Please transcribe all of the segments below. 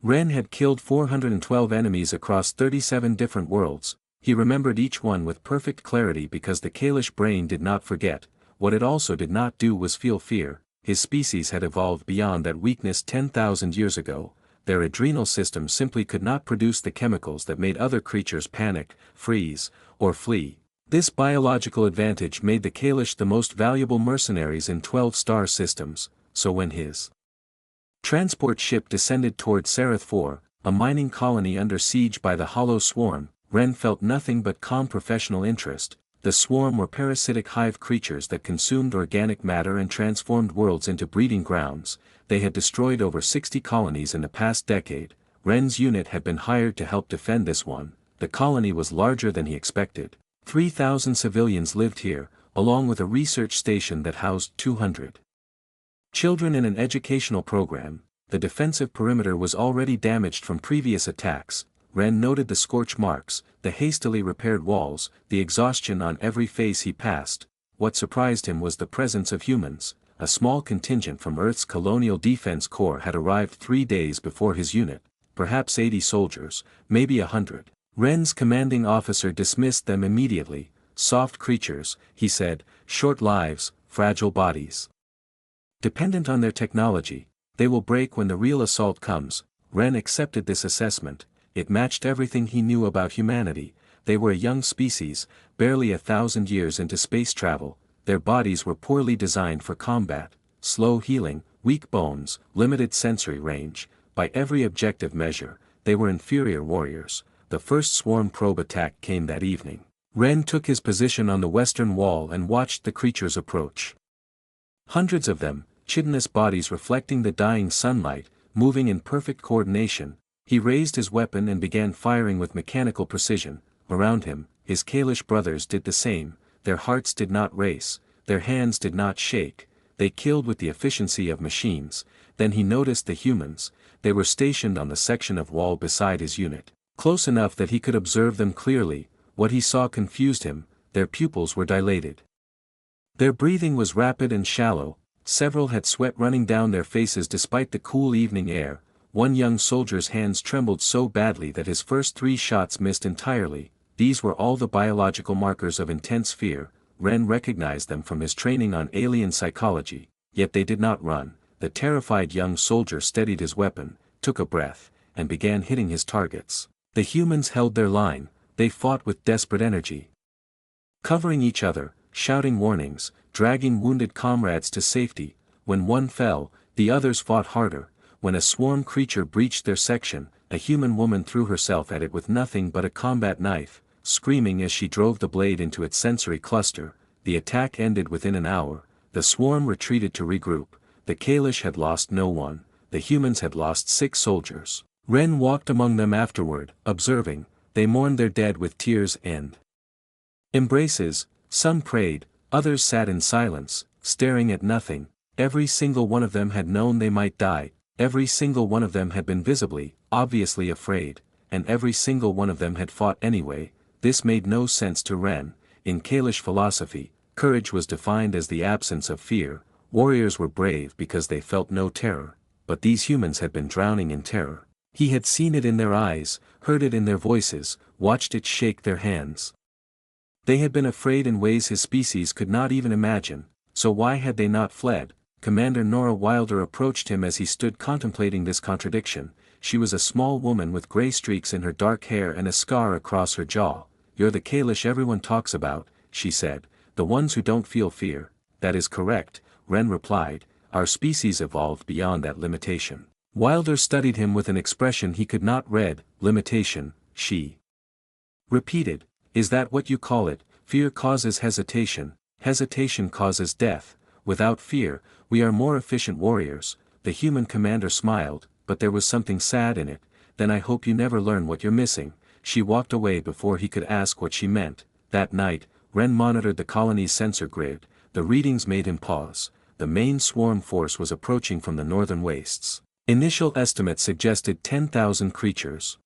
Ren had killed 412 enemies across 37 different worlds. He remembered each one with perfect clarity because the Kalish brain did not forget. What it also did not do was feel fear. His species had evolved beyond that weakness 10,000 years ago. Their adrenal system simply could not produce the chemicals that made other creatures panic, freeze, or flee. This biological advantage made the Kalish the most valuable mercenaries in 12-star systems, so when his transport ship descended toward Sereth IV, a mining colony under siege by the Hollow Swarm, Ren felt nothing but calm professional interest. The Swarm were parasitic hive creatures that consumed organic matter and transformed worlds into breeding grounds. They had destroyed over 60 colonies in the past decade. Ren's unit had been hired to help defend this one. The colony was larger than he expected. 3,000 civilians lived here, along with a research station that housed 200 children in an educational program. The defensive perimeter was already damaged from previous attacks. Ren noted the scorch marks, the hastily repaired walls, the exhaustion on every face he passed. What surprised him was the presence of humans. A small contingent from Earth's Colonial Defense Corps had arrived 3 days before his unit, perhaps 80 soldiers, maybe 100. Ren's commanding officer dismissed them immediately. Soft creatures, he said, short lives, fragile bodies. Dependent on their technology, they will break when the real assault comes. Ren accepted this assessment. It matched everything he knew about humanity. They were a young species, barely 1,000 years into space travel. Their bodies were poorly designed for combat, slow healing, weak bones, limited sensory range. By every objective measure, they were inferior warriors. The first swarm probe attack came that evening. Ren took his position on the western wall and watched the creatures approach. Hundreds of them, chitinous bodies reflecting the dying sunlight, moving in perfect coordination. He raised his weapon and began firing with mechanical precision. Around him, his Kalish brothers did the same. Their hearts did not race, their hands did not shake. They killed with the efficiency of machines. Then he noticed the humans. They were stationed on the section of wall beside his unit, close enough that he could observe them clearly. What he saw confused him. Their pupils were dilated. Their breathing was rapid and shallow. Several had sweat running down their faces despite the cool evening air. One young soldier's hands trembled so badly that his first 3 shots missed entirely. These were all the biological markers of intense fear. Ren recognized them from his training on alien psychology, yet they did not run. The terrified young soldier steadied his weapon, took a breath, and began hitting his targets. The humans held their line. They fought with desperate energy, covering each other, shouting warnings, dragging wounded comrades to safety. When one fell, the others fought harder. When a swarm creature breached their section, a human woman threw herself at it with nothing but a combat knife, screaming as she drove the blade into its sensory cluster. The attack ended within an hour. The swarm retreated to regroup. The Kalish had lost no one. The humans had lost 6 soldiers. Ren walked among them afterward, observing. They mourned their dead with tears and embraces. Some prayed, others sat in silence, staring at nothing. Every single one of them had known they might die. Every single one of them had been visibly, obviously afraid, and every single one of them had fought anyway. This made no sense to Ren. In Kalish philosophy, courage was defined as the absence of fear. Warriors were brave because they felt no terror, but these humans had been drowning in terror. He had seen it in their eyes, heard it in their voices, watched it shake their hands. They had been afraid in ways his species could not even imagine, so why had they not fled? Commander Nora Wilder approached him as he stood contemplating this contradiction. She was a small woman with gray streaks in her dark hair and a scar across her jaw. "You're the Kalish everyone talks about," she said, "the ones who don't feel fear." "That is correct," Ren replied. "Our species evolved beyond that limitation." Wilder studied him with an expression he could not read. "Limitation," she repeated. "Is that what you call it? Fear causes hesitation. Hesitation causes death. Without fear, we are more efficient warriors." The human commander smiled, but there was something sad in it. "Then I hope you never learn what you're missing." She walked away before he could ask what she meant. That night, Ren monitored the colony's sensor grid. The readings made him pause. The main swarm force was approaching from the northern wastes. Initial estimates suggested 10,000 creatures.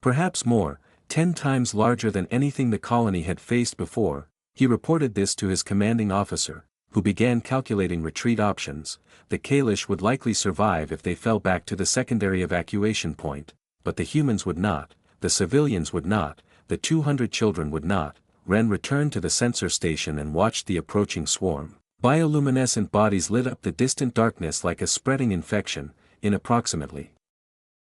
Perhaps more, 10 times larger than anything the colony had faced before. He reported this to his commanding officer, who began calculating retreat options. The Kalish would likely survive if they fell back to the secondary evacuation point, but the humans would not, the civilians would not, the 200 children would not. Ren returned to the sensor station and watched the approaching swarm. Bioluminescent bodies lit up the distant darkness like a spreading infection. In approximately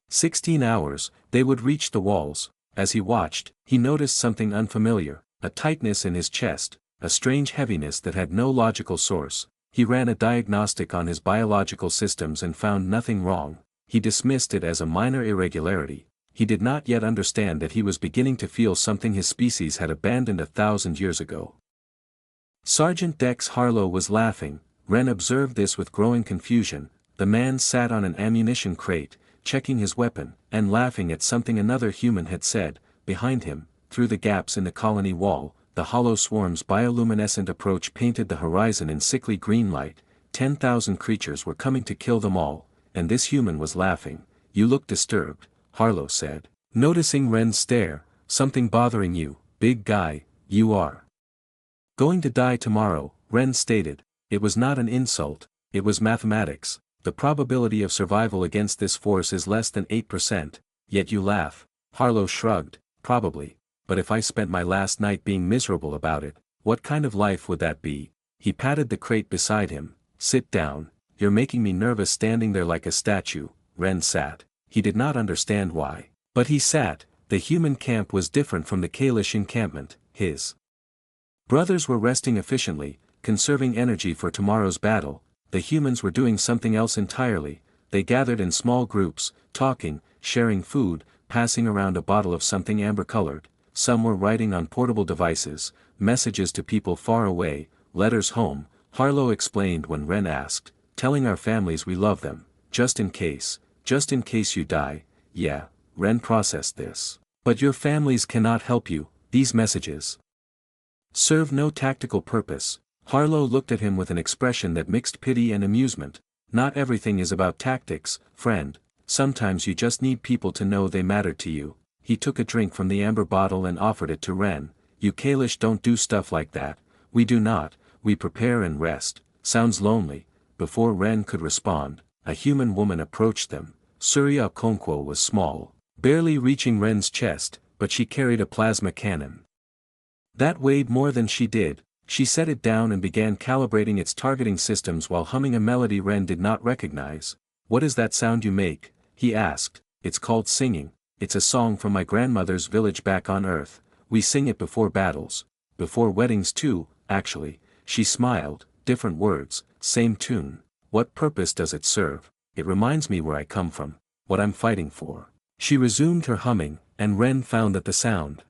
16 hours, they would reach the walls. As he watched, he noticed something unfamiliar, a tightness in his chest, a strange heaviness that had no logical source. He ran a diagnostic on his biological systems and found nothing wrong. He dismissed it as a minor irregularity. He did not yet understand that he was beginning to feel something his species had abandoned 1,000 years ago. Sergeant Dex Harlow was laughing. Ren observed this with growing confusion. The man sat on an ammunition crate, checking his weapon, and laughing at something another human had said. Behind him, through the gaps in the colony wall, the hollow swarm's bioluminescent approach painted the horizon in sickly green light. 10,000 creatures were coming to kill them all, and this human was laughing. "You look disturbed," Harlow said. Noticing Ren's stare. "Something bothering you, big guy, you are going to die tomorrow," Ren stated. It was not an insult, it was mathematics. The probability of survival against this force is less than 8%, yet you laugh. Harlow shrugged. "Probably, but if I spent my last night being miserable about it, what kind of life would that be?" He patted the crate beside him. "Sit down, you're making me nervous standing there like a statue." Ren sat. He did not understand why, but he sat. The human camp was different from the Kalish encampment. His brothers were resting efficiently, conserving energy for tomorrow's battle. The humans were doing something else entirely. They gathered in small groups, talking, sharing food, passing around a bottle of something amber-colored. Some were writing on portable devices, messages to people far away, letters home. Harlow explained when Ren asked, "Telling our families we love them, just in case you die." "Yeah," Ren processed this. "But your families cannot help you, these messages serve no tactical purpose." Harlow looked at him with an expression that mixed pity and amusement. "Not everything is about tactics, friend. Sometimes you just need people to know they matter to you." He took a drink from the amber bottle and offered it to Ren. "You Kalish don't do stuff like that." "We do not, we prepare and rest." "Sounds lonely." Before Ren could respond, a human woman approached them. Surya Okonkwo was small, barely reaching Ren's chest, but she carried a plasma cannon that weighed more than she did. She set it down and began calibrating its targeting systems while humming a melody Ren did not recognize. "What is that sound you make?" he asked. "It's called singing. It's a song from my grandmother's village back on Earth. We sing it before battles. Before weddings too, actually." She smiled. "Different words, same tune. What purpose does it serve?" "It reminds me where I come from, what I'm fighting for." She resumed her humming, and Ren found that the sound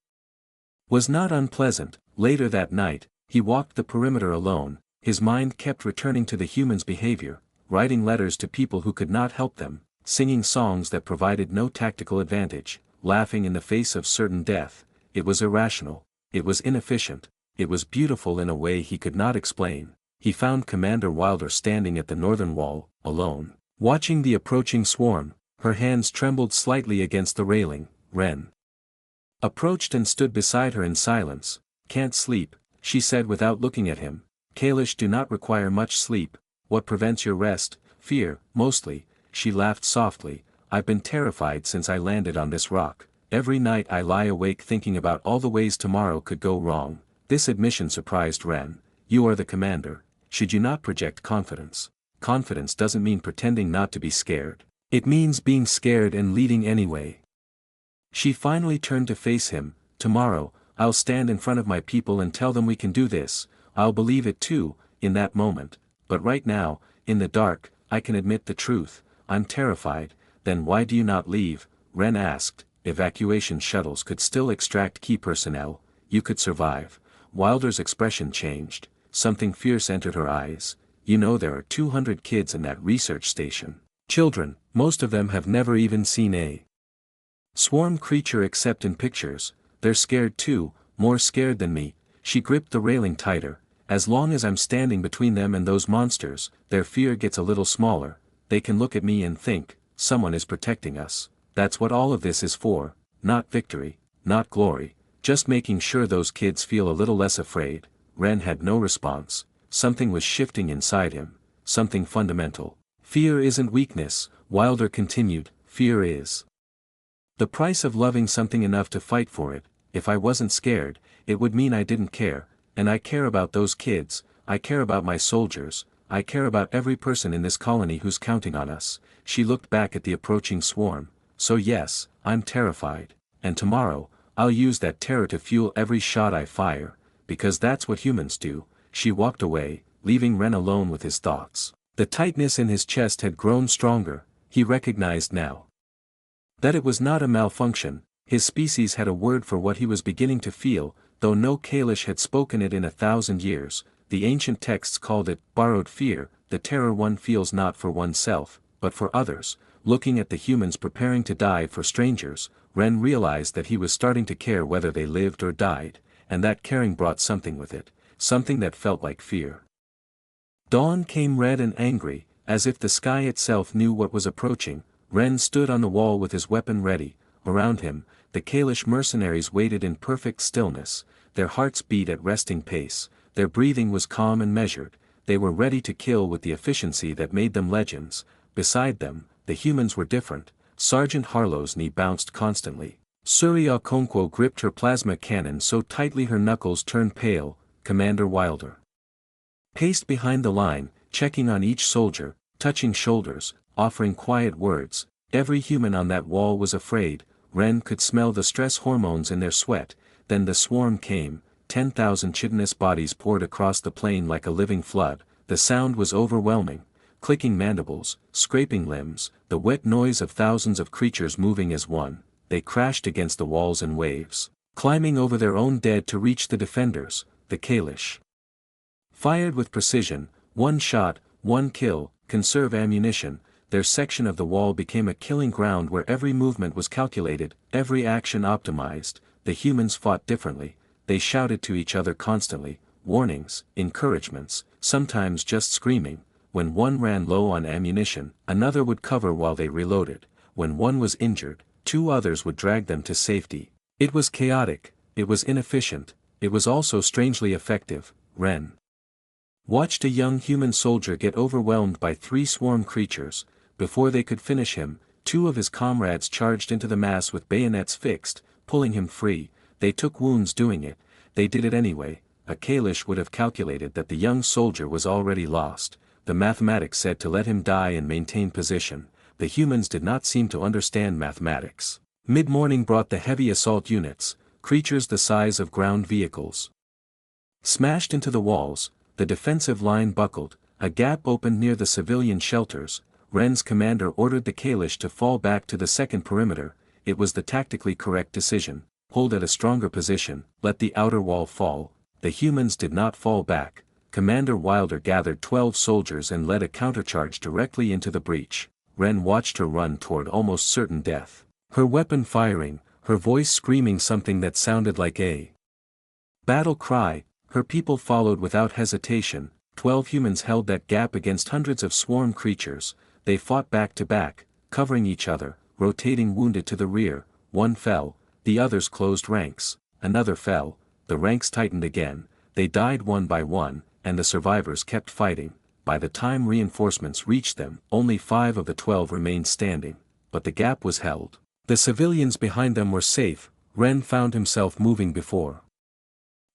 was not unpleasant. Later that night, he walked the perimeter alone. His mind kept returning to the humans' behavior, writing letters to people who could not help them, singing songs that provided no tactical advantage, laughing in the face of certain death. It was irrational, it was inefficient, it was beautiful in a way he could not explain. He found Commander Wilder standing at the northern wall, alone, watching the approaching swarm. Her hands trembled slightly against the railing. Ren approached and stood beside her in silence. "Can't sleep," she said without looking at him. "Kalish do not require much sleep." "What prevents your rest?" "Fear, mostly." She laughed softly. "I've been terrified since I landed on this rock. Every night I lie awake thinking about all the ways tomorrow could go wrong." This admission surprised Ren. "You are the commander. Should you not project confidence?" "Confidence doesn't mean pretending not to be scared. It means being scared and leading anyway." She finally turned to face him. "Tomorrow, I'll stand in front of my people and tell them we can do this. I'll believe it too, in that moment. But right now, in the dark, I can admit the truth. I'm terrified." "Then why do you not leave?" Ren asked. "Evacuation shuttles could still extract key personnel. You could survive." Wilder's expression changed. Something fierce entered her eyes. "You know there are 200 kids in that research station. Children, most of them have never even seen a swarm creature except in pictures. They're scared too, more scared than me." She gripped the railing tighter. "As long as I'm standing between them and those monsters, their fear gets a little smaller. They can look at me and think, someone is protecting us. That's what all of this is for. Not victory, not glory, just making sure those kids feel a little less afraid." Ren had no response. something was shifting inside him, something fundamental. Fear isn't weakness, Wilder continued, fear is the price of loving something enough to fight for it. If I wasn't scared, it would mean I didn't care, and I care about those kids, I care about my soldiers, I care about every person in this colony who's counting on us. She looked back at the approaching swarm. So yes, I'm terrified, and tomorrow, I'll use that terror to fuel every shot I fire, because that's what humans do. She walked away, leaving Ren alone with his thoughts. The tightness in his chest had grown stronger. He recognized now that it was not a malfunction. His species had a word for what he was beginning to feel, though no Kalish had spoken it in 1,000 years. The ancient texts called it borrowed fear, the terror one feels not for oneself, but for others. Looking at the humans preparing to die for strangers, Ren realized that he was starting to care whether they lived or died, and that caring brought something with it, something that felt like fear. Dawn came red and angry, as if the sky itself knew what was approaching. Ren stood on the wall with his weapon ready. Around him, the Kalish mercenaries waited in perfect stillness. Their hearts beat at resting pace, their breathing was calm and measured. They were ready to kill with the efficiency that made them legends. Beside them, the humans were different. Sergeant Harlow's knee bounced constantly. Surya Okonkwo gripped her plasma cannon so tightly her knuckles turned pale. Commander Wilder paced behind the line, checking on each soldier, touching shoulders, offering quiet words. Every human on that wall was afraid. Ren could smell the stress hormones in their sweat. Then the swarm came. 10,000 chitinous bodies poured across the plain like a living flood. The sound was overwhelming. Clicking mandibles, scraping limbs, the wet noise of thousands of creatures moving as one. They crashed against the walls in waves, climbing over their own dead to reach the defenders. The Kalish fired with precision. One shot, one kill. Conserve ammunition. Their section of the wall became a killing ground where every movement was calculated, every action optimized. The humans fought differently. They shouted to each other constantly, warnings, encouragements, sometimes just screaming. When one ran low on ammunition, another would cover while they reloaded. When one was injured, 2 others would drag them to safety. It was chaotic, it was inefficient, it was also strangely effective. Ren watched a young human soldier get overwhelmed by 3 swarm creatures. Before they could finish him, 2 of his comrades charged into the mass with bayonets fixed, pulling him free. They took wounds doing it. They did it anyway. A Kalish would have calculated that the young soldier was already lost. The mathematics said to let him die and maintain position. The humans did not seem to understand mathematics. Mid-morning brought the heavy assault units, creatures the size of ground vehicles. Smashed into the walls, the defensive line buckled, a gap opened near the civilian shelters. Ren's commander ordered the Kalish to fall back to the second perimeter. It was the tactically correct decision. Hold at a stronger position, let the outer wall fall. The humans did not fall back. Commander Wilder gathered 12 soldiers and led a countercharge directly into the breach. Ren watched her run toward almost certain death. Her weapon firing, her voice screaming something that sounded like a battle cry. Her people followed without hesitation. 12 humans held that gap against hundreds of swarm creatures. They fought back to back, covering each other, rotating wounded to the rear. One fell, the others closed ranks. Another fell, the ranks tightened again. They died one by one, and the survivors kept fighting. By the time reinforcements reached them, only 5 of the 12 remained standing. But the gap was held. The civilians behind them were safe. Ren found himself moving before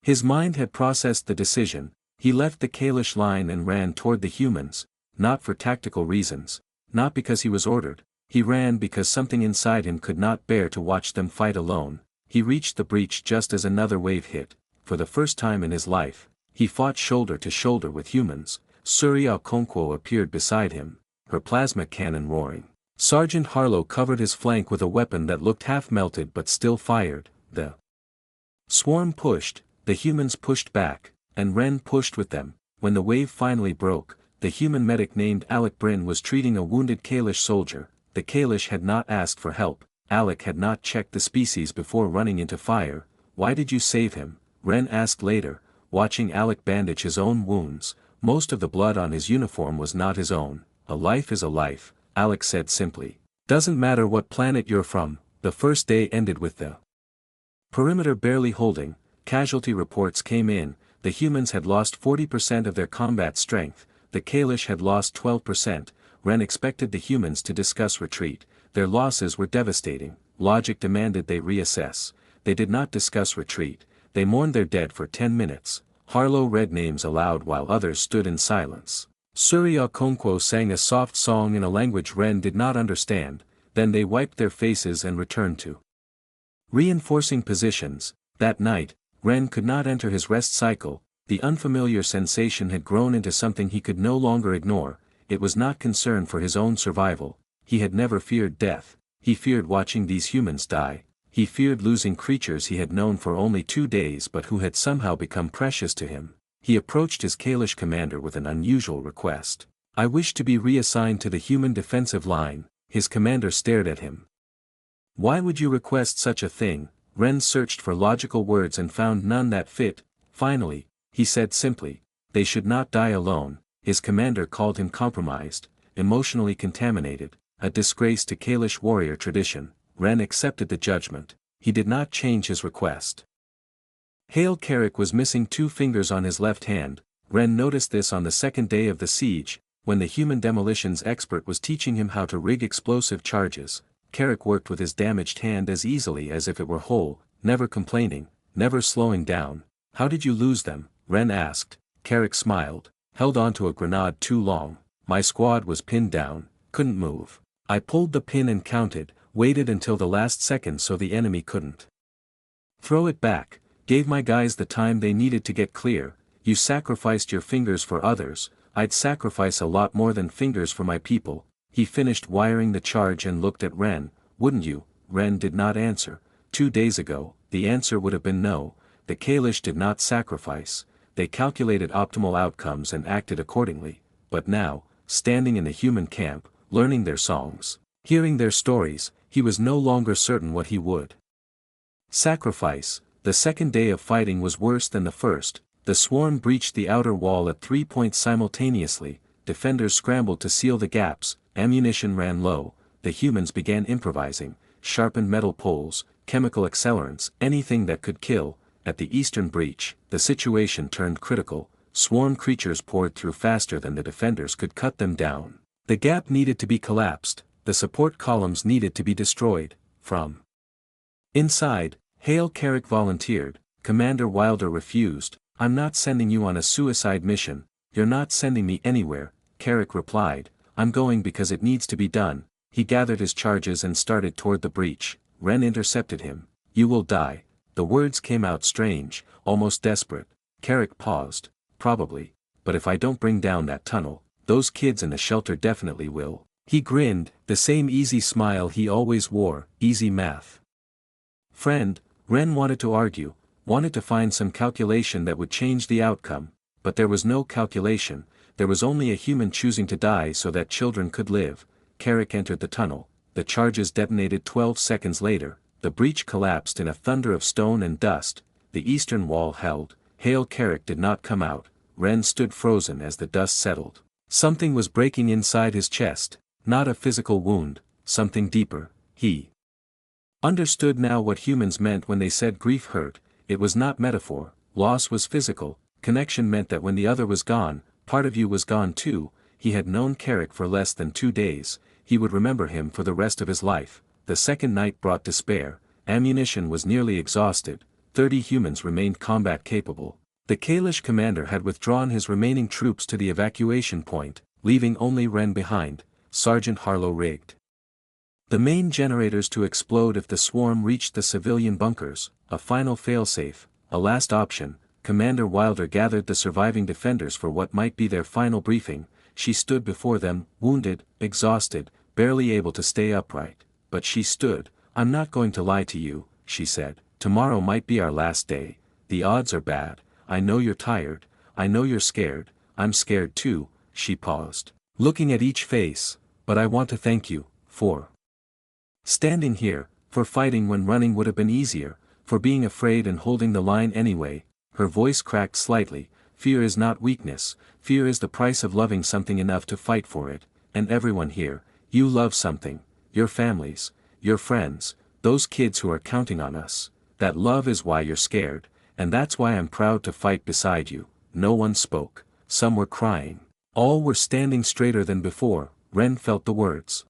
his mind had processed the decision. He left the Kalish line and ran toward the humans, not for tactical reasons, not because he was ordered. He ran because something inside him could not bear to watch them fight alone. He reached the breach just as another wave hit. For the first time in his life, he fought shoulder to shoulder with humans. Surya Okonkwo appeared beside him, her plasma cannon roaring. Sergeant Harlow covered his flank with a weapon that looked half melted but still fired. The swarm pushed, the humans pushed back, and Ren pushed with them. When the wave finally broke, the human medic named Alec Bryn was treating a wounded Kalish soldier. The Kalish had not asked for help. Alec had not checked the species before running into fire. Why did you save him? Ren asked later, watching Alec bandage his own wounds. Most of the blood on his uniform was not his own. A life is a life, Alec said simply. Doesn't matter what planet you're from. The first day ended with the perimeter barely holding. Casualty reports came in. The humans had lost 40% of their combat strength, the Kalish had lost 12%. Ren expected the humans to discuss retreat. Their losses were devastating. Logic demanded they reassess. They did not discuss retreat. They mourned their dead for 10 minutes. Harlow read names aloud while others stood in silence. Surya Okonkwo sang a soft song in a language Ren did not understand. Then they wiped their faces and returned to reinforcing positions. That night, Ren could not enter his rest cycle. The unfamiliar sensation had grown into something he could no longer ignore. It was not concern for his own survival. He had never feared death. He feared watching these humans die. He feared losing creatures he had known for only 2 days but who had somehow become precious to him. He approached his Kalish commander with an unusual request. "I wish to be reassigned to the human defensive line." His commander stared at him. "Why would you request such a thing?" Ren searched for logical words and found none that fit. Finally, he said simply, "They should not die alone." His commander called him compromised, emotionally contaminated, a disgrace to Kalish warrior tradition. Ren accepted the judgment. He did not change his request. Hail Carrick was missing 2 fingers on his left hand. Ren noticed this on the second day of the siege, when the human demolitions expert was teaching him how to rig explosive charges. Carrick worked with his damaged hand as easily as if it were whole, never complaining, never slowing down. "How did you lose them?" Ren asked. Carrick smiled. "Held onto a grenade too long. My squad was pinned down, couldn't move. I pulled the pin and counted, waited until the last second so the enemy couldn't throw it back, gave my guys the time they needed to get clear. You sacrificed your fingers for others. I'd sacrifice a lot more than fingers for my people." He finished wiring the charge and looked at Ren. "Wouldn't you?" Ren did not answer. 2 days ago, the answer would have been no. The Kalish did not sacrifice. They calculated optimal outcomes and acted accordingly. But now, standing in the human camp, learning their songs, hearing their stories, he was no longer certain what he would sacrifice. The second day of fighting was worse than the first. The swarm breached the outer wall at 3 points simultaneously. Defenders scrambled to seal the gaps. Ammunition ran low. The humans began improvising, sharpened metal poles, chemical accelerants, anything that could kill. At the eastern breach, the situation turned critical. Swarm creatures poured through faster than the defenders could cut them down. The gap needed to be collapsed. The support columns needed to be destroyed. From inside, Hail Carrick volunteered. Commander Wilder refused. "I'm not sending you on a suicide mission. You're not sending me anywhere," Carrick replied. "I'm going because it needs to be done." He gathered his charges and started toward the breach. Ren intercepted him. "You will die." The words came out strange, almost desperate. Carrick paused. "Probably. But if I don't bring down that tunnel, those kids in the shelter definitely will." He grinned, the same easy smile he always wore. Easy math. "Friend," Ren wanted to argue, wanted to find some calculation that would change the outcome, but there was no calculation. There was only a human choosing to die so that children could live. Carrick entered the tunnel. The charges detonated 12 seconds later. The breach collapsed in a thunder of stone and dust. The eastern wall held. Hail Carrick did not come out. Ren stood frozen as the dust settled. Something was breaking inside his chest. Not a physical wound, something deeper. He understood now what humans meant when they said grief hurt. It was not metaphor. Loss was physical. Connection meant that when the other was gone, part of you was gone too. He had known Carrick for less than 2 days. He would remember him for the rest of his life. The second night brought despair. Ammunition was nearly exhausted. 30 humans remained combat capable. The Kalish commander had withdrawn his remaining troops to the evacuation point, leaving only Ren behind. Sergeant Harlow rigged the main generators to explode if the swarm reached the civilian bunkers, a final failsafe, a last option. Commander Wilder gathered the surviving defenders for what might be their final briefing. She stood before them, wounded, exhausted, barely able to stay upright. But she stood. "I'm not going to lie to you," she said. "Tomorrow might be our last day. The odds are bad. I know you're tired. I know you're scared. I'm scared too." She paused, looking at each face. "But I want to thank you, for standing here, for fighting when running would have been easier, for being afraid and holding the line anyway." Her voice cracked slightly. "Fear is not weakness. Fear is the price of loving something enough to fight for it. And everyone here, you love something. Your families, your friends, those kids who are counting on us. That love is why you're scared. and that's why I'm proud to fight beside you." No one spoke, some were crying. All were standing straighter than before. Ren felt the words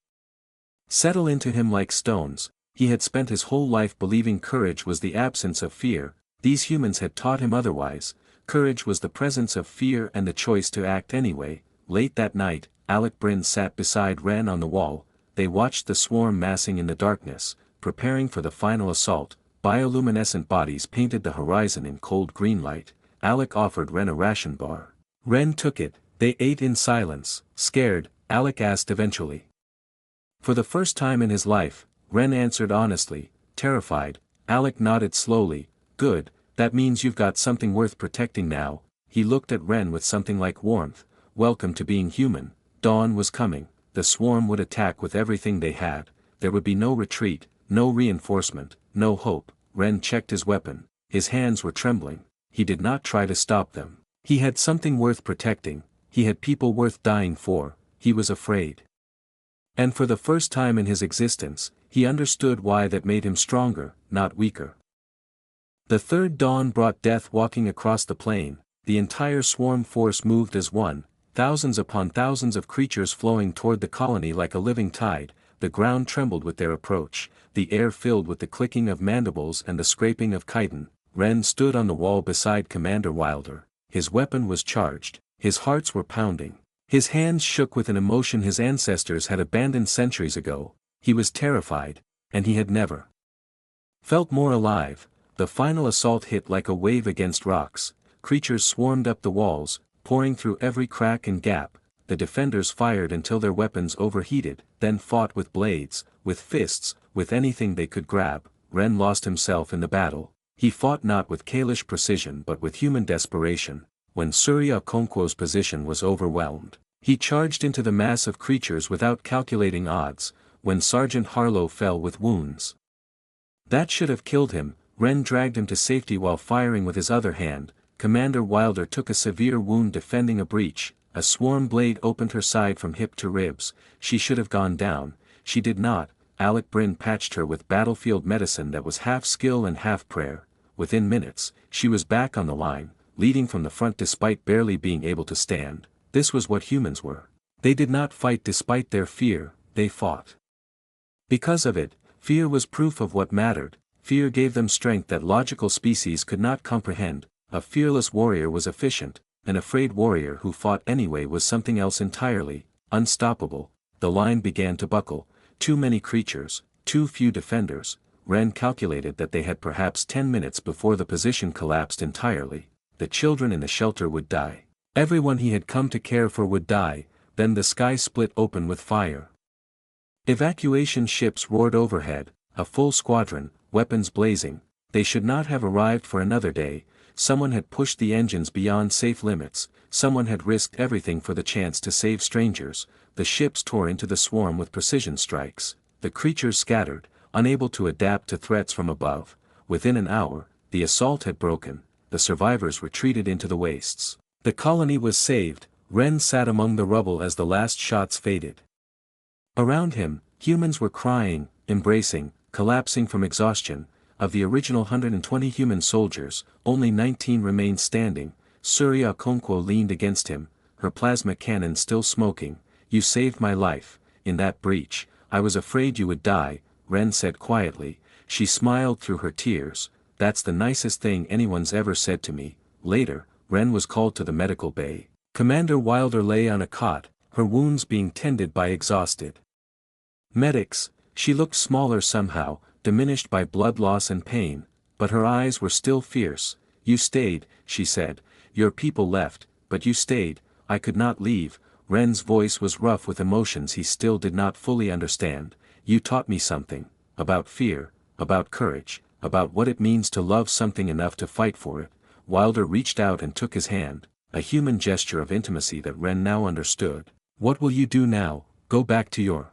settle into him like stones. He had spent his whole life believing courage was the absence of fear. These humans had taught him otherwise. Courage was the presence of fear and the choice to act anyway. Late that night, Alec Bryn sat beside Ren on the wall. They watched the swarm massing in the darkness, preparing for the final assault. Bioluminescent bodies painted the horizon in cold green light. Alec offered Ren a ration bar. Ren took it. They ate in silence. Scared, Alec asked eventually. For the first time in his life, Ren answered honestly. Terrified, Alec nodded slowly. "Good, that means you've got something worth protecting now." He looked at Ren with something like warmth. "Welcome to being human." Dawn was coming. The swarm would attack with everything they had. There would be no retreat, no reinforcement, no hope. Ren checked his weapon. His hands were trembling. He did not try to stop them. He had something worth protecting. He had people worth dying for. He was afraid. And for the first time in his existence, he understood why that made him stronger, not weaker. The third dawn brought death walking across the plain. The entire swarm force moved as one, thousands upon thousands of creatures flowing toward the colony like a living tide. The ground trembled with their approach, the air filled with the clicking of mandibles and the scraping of chitin. Ren stood on the wall beside Commander Wilder. His weapon was charged, his hearts were pounding. His hands shook with an emotion his ancestors had abandoned centuries ago. He was terrified, and he had never felt more alive. The final assault hit like a wave against rocks. Creatures swarmed up the walls, pouring through every crack and gap. The defenders fired until their weapons overheated, then fought with blades, with fists, with anything they could grab. Ren lost himself in the battle. He fought not with Kalish precision but with human desperation. When Surya Okonkwo's position was overwhelmed, he charged into the mass of creatures without calculating odds. When Sergeant Harlow fell with wounds that should have killed him, Ren dragged him to safety while firing with his other hand. Commander Wilder took a severe wound defending a breach. A swarm blade opened her side from hip to ribs. She should have gone down. She did not. Alec Bryn patched her with battlefield medicine that was half skill and half prayer. Within minutes, she was back on the line, leading from the front despite barely being able to stand. This was what humans were. They did not fight despite their fear, they fought because of it. Fear was proof of what mattered. Fear gave them strength that logical species could not comprehend. A fearless warrior was efficient. An afraid warrior who fought anyway was something else entirely, unstoppable. The line began to buckle. Too many creatures, too few defenders. Ren calculated that they had perhaps 10 minutes before the position collapsed entirely. The children in the shelter would die. Everyone he had come to care for would die. Then the sky split open with fire. Evacuation ships roared overhead, a full squadron, weapons blazing. They should not have arrived for another day. Someone had pushed the engines beyond safe limits. Someone had risked everything for the chance to save strangers. The ships tore into the swarm with precision strikes. The creatures scattered, unable to adapt to threats from above. Within an hour, the assault had broken. The survivors retreated into the wastes. The colony was saved. Ren sat among the rubble as the last shots faded. Around him, humans were crying, embracing, collapsing from exhaustion. Of the original 120 human soldiers, only 19 remained standing. Surya Okonkwo leaned against him, her plasma cannon still smoking. "You saved my life. In that breach, I was afraid you would die," Ren said quietly. She smiled through her tears. "That's the nicest thing anyone's ever said to me." Later, Ren was called to the medical bay. Commander Wilder lay on a cot, her wounds being tended by exhausted medics. She looked smaller somehow, diminished by blood loss and pain, but her eyes were still fierce. "You stayed," she said. "Your people left, but you stayed." "I could not leave." Ren's voice was rough with emotions he still did not fully understand. "You taught me something. About fear, about courage, about what it means to love something enough to fight for it." Wilder reached out and took his hand, a human gesture of intimacy that Ren now understood. "What will you do now? Go back to your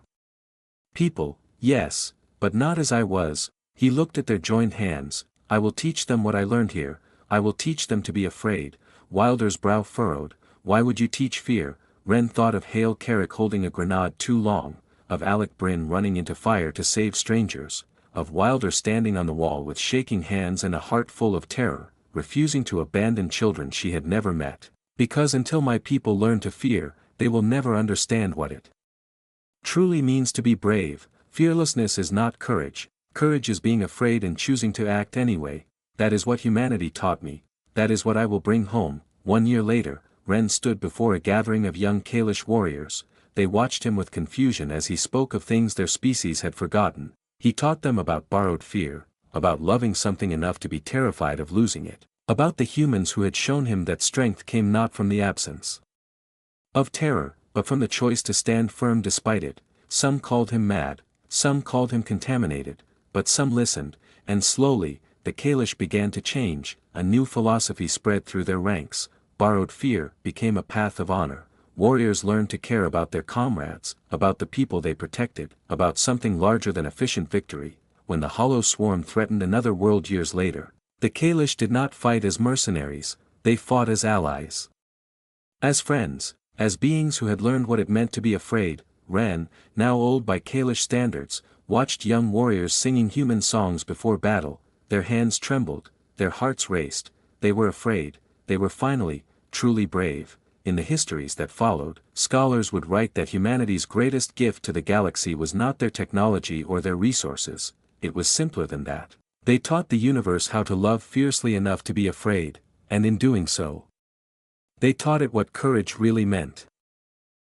people?" "Yes, but not as I was." He looked at their joined hands. "I will teach them what I learned here. I will teach them to be afraid." Wilder's brow furrowed. "Why would you teach fear?" Ren thought of Hale Carrick holding a grenade too long, of Alec Bryn running into fire to save strangers, of Wilder standing on the wall with shaking hands and a heart full of terror. refusing to abandon children she had never met. Because until my people learn to fear, they will never understand what it truly means to be brave. Fearlessness is not courage, courage is being afraid and choosing to act anyway. That is what humanity taught me, that is what I will bring home. 1 year later, Ren stood before a gathering of young Kalish warriors. They watched him with confusion as he spoke of things their species had forgotten. He taught them about borrowed fear, about loving something enough to be terrified of losing it, about the humans who had shown him that strength came not from the absence of terror, but from the choice to stand firm despite it. Some called him mad, some called him contaminated, but some listened, and slowly, the Kalish began to change. A new philosophy spread through their ranks. Borrowed fear became a path of honor. Warriors learned to care about their comrades, about the people they protected, about something larger than efficient victory. When the Hollow Swarm threatened another world years later, the Kalish did not fight as mercenaries, they fought as allies. As friends, as beings who had learned what it meant to be afraid. Ren, now old by Kalish standards, watched young warriors singing human songs before battle. Their hands trembled, their hearts raced, they were afraid, they were finally, truly brave. In the histories that followed, scholars would write that humanity's greatest gift to the galaxy was not their technology or their resources, it was simpler than that. They taught the universe how to love fiercely enough to be afraid, and in doing so, they taught it what courage really meant.